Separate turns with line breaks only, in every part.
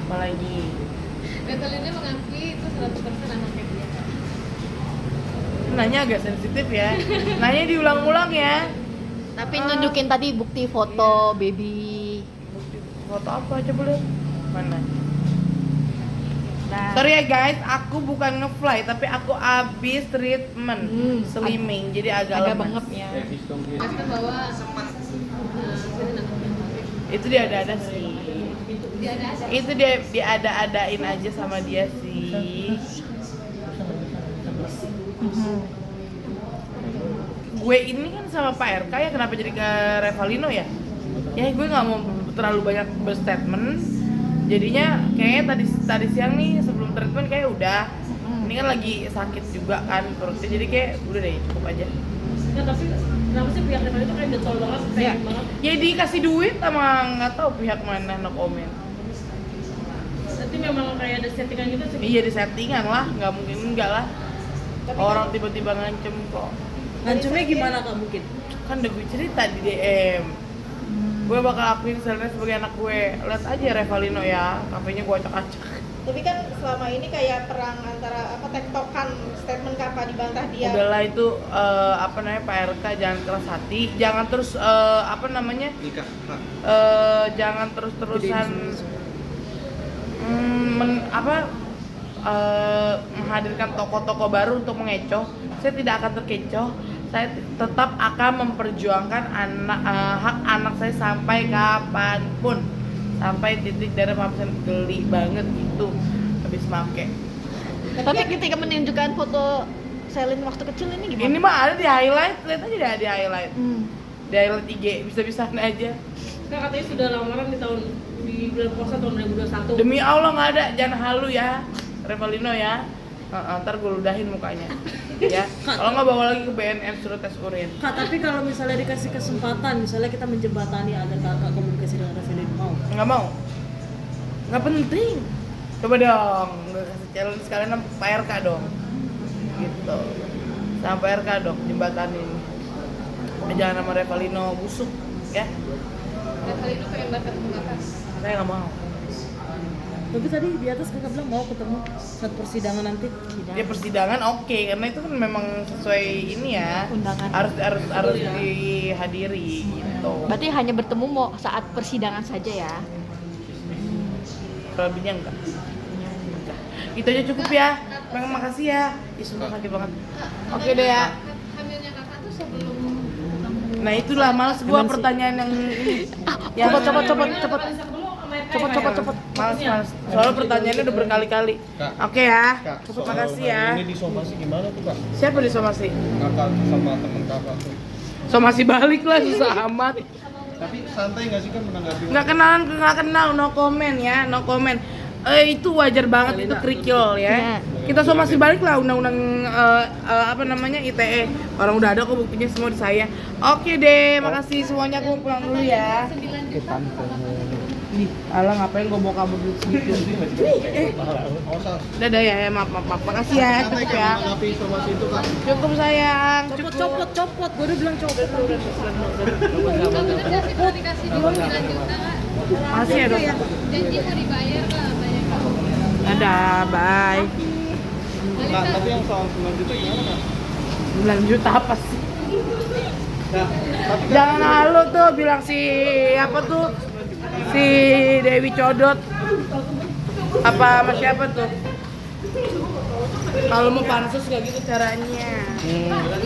Apalagi
Revelinnya mengakui itu 100% anaknya dia.
nanya agak sensitif ya. Nanya diulang-ulang ya.
Tapi nunjukin tadi bukti foto baby.
Foto apa coba lihat. Mana?
Nah,
Sorry ya guys, aku bukan nge-fly tapi aku abis treatment slimming jadi agak lemas.
bengep ya.
Kan bawa sini anaknya.
Itu dia ada sih.
Dia ada.
Itu dia ada-adain aja sama dia sih. Gue ini kan sama Pak RK ya, kenapa jadi ke Revalino ya? Ya gue nggak mau terlalu banyak berstatement. Jadinya kayaknya tadi siang nih sebelum treatment kayak udah. Ini kan lagi sakit juga kan perutnya, jadi kayak udah deh cukup aja.
Nah, tapi kenapa sih pihak Reval itu kayak getol banget, pengen banget?
Ya dikasih duit sama nggak tahu pihak mana, no comment.
Berarti memang kayak ada settingan gitu sih?
Iya di settingan lah, nggak mungkin enggak lah. Orang tiba-tiba ngancem kok.
Ngancemnya gimana Kak mungkin?
Kan udah gue cerita di DM. Gue bakal akuin Selena sebagai anak gue. Lihat aja Revalino ya, kafenya gue acak-acak.
Tapi kan selama ini kayak perang antara tektokan statement kakak dibantah dia.
Udahlah itu apa namanya Pak RK jangan keras hati, jangan terus apa namanya jangan terus-terusan menghadirkan tokoh-tokoh baru untuk mengecoh. Saya tidak akan terkecoh. Saya tetap akan memperjuangkan hak anak saya sampai kapanpun, sampai titik darah pamsen geli banget gitu habis make.
Tapi ketika menunjukkan foto Selin waktu kecil ini gimana?
Ini mah ada di highlight, lihat aja deh di highlight. Di highlight IG bisa-bisaan aja.
Kak katanya sudah lamaran di bulan puasa tahun 2021.
Demi Allah nggak ada, jangan halu ya, Revalino ya. Ntar gue ludahin mukanya, ya. Kalau nggak bawa lagi ke BNN suruh tes urin.
Kak, tapi kalau misalnya dikasih kesempatan, misalnya kita menjembatani agar kakak komunikasi dengan Revalin, mau?
Nggak mau, nggak penting. Coba dong, nggak kasih challenge sekalian sama Pak RK dong, gitu. Sama Pak RK dong, jembatanin. Jangan sama Revalino busuk, ya.
Revalino pengen banget ketemu kakak.
Saya nggak mau.
Tapi tadi di atas kakak bilang mau ketemu saat persidangan nanti.
Dia persidangan oke, karena itu kan memang sesuai ini ya.
Undangan.
Harus dihadiri gitu.
Berarti hanya bertemu mau saat persidangan saja ya.
Lebihnya enggak. Itu aja cukup ya. Makasih ya. Ih, sumpah sakit banget. Oke deh ya.
Hamilnya kakak tuh sebelum ketemu.
Nah, itulah malas gua pertanyaan yang yang cepet. Males. Soalnya pertanyaannya udah berkali-kali. Oke ya. Makasih ya.
Ini disomasi gimana tuh Kak?
Siapa disomasi?
Kakak sama temen kakak tuh.
Somasi balik lah, susah amat.
Tapi santai nggak sih kan menanggapi?
Nggak kenal, no comment ya, no comment. Itu wajar banget, itu kerikil ya. Kita somasi balik lah undang-undang apa namanya ITE. Orang udah ada kok buktinya semua di saya. Oke deh, makasih semuanya, aku mau pulang dulu ya. Ih, alah ngapain gue bawa kabur duit segitu. Dadah ya, maaf. Makasih ya,
Santai
cukup
kan
ya.
menanggapi somasi itu Kak?
Cukup sayang,
Copot, gue udah bilang copot.
Kakak bener gak sih kalau dikasih dulu dilanjut kakak?
Makasih ya dok.
Janji mau dibayar kak, banyak kamu.
Dadah, bye.
Kak, tapi yang soal 9 juta gimana Kak?
9 juta apa sih?
Nah, tapi kan
Jangan halu tuh bilang si apa tuh si Dewi Codot apa sama siapa tuh? Kalau mau pansus kayak gitu caranya.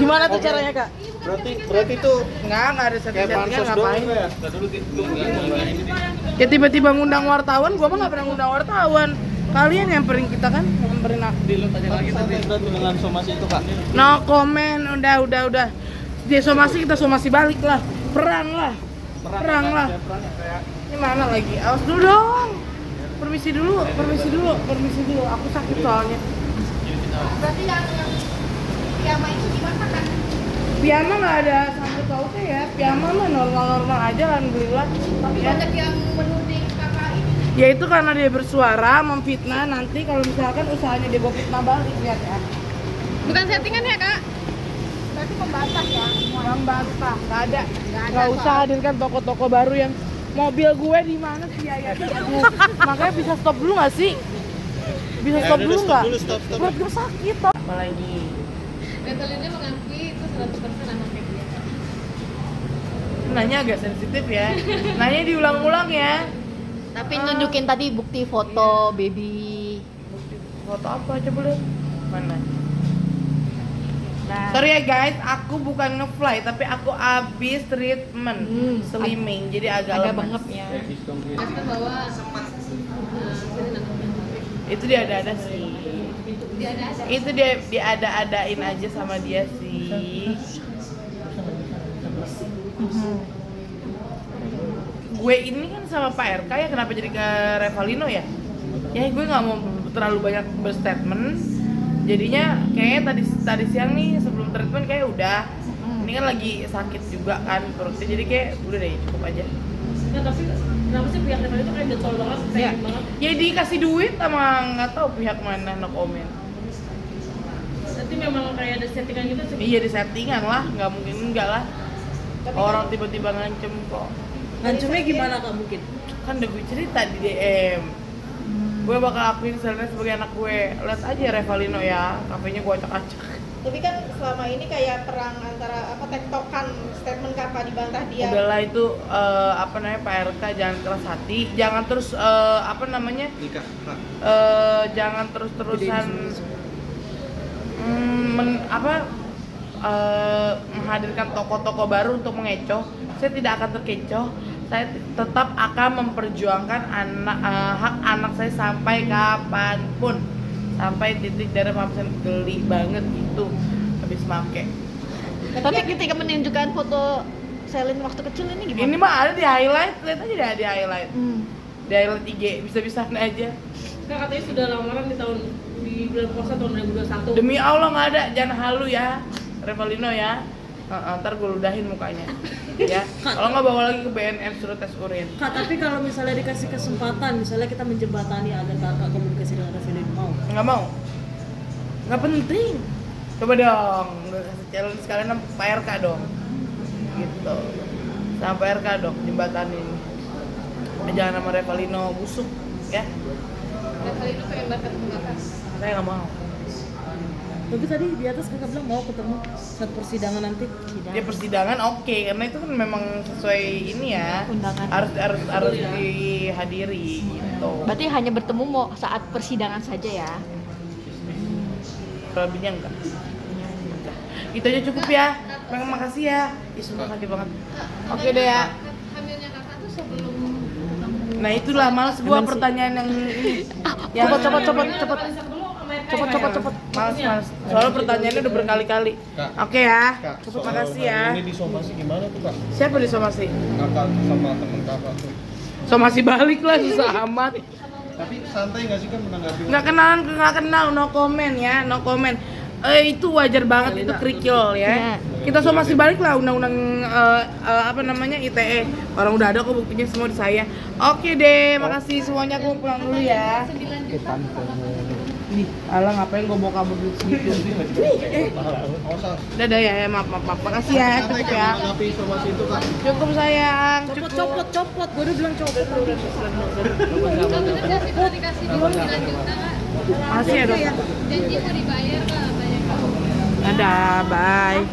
Gimana tuh caranya Kak?
berarti itu
Nggak ada
kayak
settingan
pansos doang
ngapain?
ya?
Ya tiba-tiba ngundang wartawan, gua mah nggak pernah ngundang wartawan. Kalian nyamperin kita kan, nyamperin aku.
Tapi santai berarti dengan somasi itu Kak?
No comment, udah. Dia somasi, kita somasi balik lah. Perang lah. Ini mana lagi? Awas dulu dong. Permisi dulu. Aku sakit soalnya.
Berarti yang piyama itu gimana kan?
Piyama nggak ada sangkut pautnya ya. Piyama mah normal aja, alhamdulillah.
Tapi
Ya.
banyak yang menuding kakak ini.
Ya itu karena dia bersuara, memfitnah. Nanti kalau misalkan usahanya dia bawa fitnah balik, lihat ya.
Bukan settingan ya kak?
Berarti membantah ya semua.
Membantah, nggak ada. Nggak usah hadirkan toko-toko baru yang mobil gue di mana sih ya? Makanya bisa stop dulu nggak sih? Bisa stop dulu nggak?
Stop.
Perut gue sakit. Apalagi
Revelinnya mengakui itu 100% anaknya dia.
nanya agak sensitif ya. Nanya diulang-ulang ya.
Tapi nunjukin tadi bukti foto baby.
Foto apa coba lihat? Mana?
Nah,
Sorry ya guys, aku bukan nge-fly tapi aku abis treatment slimming jadi agak
agak
lemas.
bengep ya.
Jelaskan bahwa Selin anaknya.
Itu dia ada sih.
Dia ada.
Itu dia ada-adain aja sama dia sih. Gue ini kan sama Pak RK ya, kenapa jadi ke Revalino ya? Ya gue nggak mau terlalu banyak berstatement. Jadinya kayaknya tadi siang nih sebelum treatment kayak udah. Ini kan lagi sakit juga kan perutnya, jadi kayak udah deh cukup aja.
Nah, tapi kenapa sih pihak Revalino itu kayak getol banget, pengen banget.
Ya dikasih duit sama nggak tahu pihak mana, no comment.
Berarti memang kayak ada settingan gitu sih.
Iya di settingan lah, nggak mungkin enggak lah. Orang tiba-tiba ngancem kok.
Ngancemnya gimana Kak mungkin?
Kan udah gue cerita di DM. Gue bakal akuin Selena sebagai anak gue. Lihat aja Revalino ya, kafenya gue acak-acak.
Tapi kan selama ini kayak perang antara tektokan statement kakak dibantah dia.
Udahlah itu apa namanya Pak RK jangan keras hati, jangan terus apa namanya
Nikah.
jangan terus-terusan menghadirkan tokoh-tokoh baru untuk mengecoh. Saya tidak akan terkecoh. Saya tetap akan memperjuangkan hak anak saya sampai kapanpun, sampai titik darah pamsen geli banget gitu habis make.
Tapi ketika menunjukkan foto Selin waktu kecil ini gimana?
Ini mah ada di highlight, lihat aja deh di highlight. Di highlight IG bisa-bisaan aja.
Kak katanya sudah lamaran di bulan puasa tahun 2021.
Demi Allah nggak ada, jangan halu ya, Revalino ya. Ntar gue ludahin mukanya, ya. Kalau nggak bawa lagi ke BNN suruh tes urin.
Kak, tapi kalau misalnya dikasih kesempatan, misalnya kita menjembatani agar kakak komunikasi dengan Revalino mau?
Nggak mau, nggak penting. Coba dong, nggak kasih challenge sekalian sama Pak RK dong, gitu. Sama Pak RK dong, jembatanin. Jangan sama Revalino busuk, ya.
Revalino pengen banget ketemu kakak.
Saya nggak mau.
Tapi tadi di atas kakak bilang mau ketemu saat persidangan nanti.
Ya persidangan oke, karena itu kan memang sesuai ini ya.
Undangan.
Harus dihadiri gitu.
Berarti hanya bertemu mau saat persidangan saja ya.
Lebihnya enggak. Itu aja cukup ya. Makasih ya. Ih, sumpah sakit banget. Oke deh ya.
Hamilnya kakak tuh sebelum ketemu.
Nah, itulah males gua pertanyaan yang ini.
Cepet.
Males. Soalnya pertanyaannya udah berkali-kali.
Kak.
Oke ya.
Kak,
Makasih ya.
Ini disomasi gimana tuh Kak?
Siapa disomasi?
Kakak sama temen kakak tuh.
Somasi balik lah susah amat.
Tapi santai nggak sih kan menanggapi?
Nggak kenal, no comment ya, no comment. Itu wajar banget, itu kerikil ya. Kita somasi balik lah undang-undang apa namanya ITE. Orang udah ada kok buktinya semua di saya. Oke deh, makasih semuanya, aku pulang dulu ya.
9 juta.
Ih, alah ngapain gue mau kabur duit segitu. Dadah ya, maaf. Makasih ya,
Santai
cukup
kan
ya.
menanggapi somasi itu Kak?
Cukup sayang.
Copot. Gue udah bilang copot.
Kak bener gak sih kalau dikasih 9 juta kak?
Makasih ya dok.
Janji mau dibayar kak banyak.
Dadah, bye.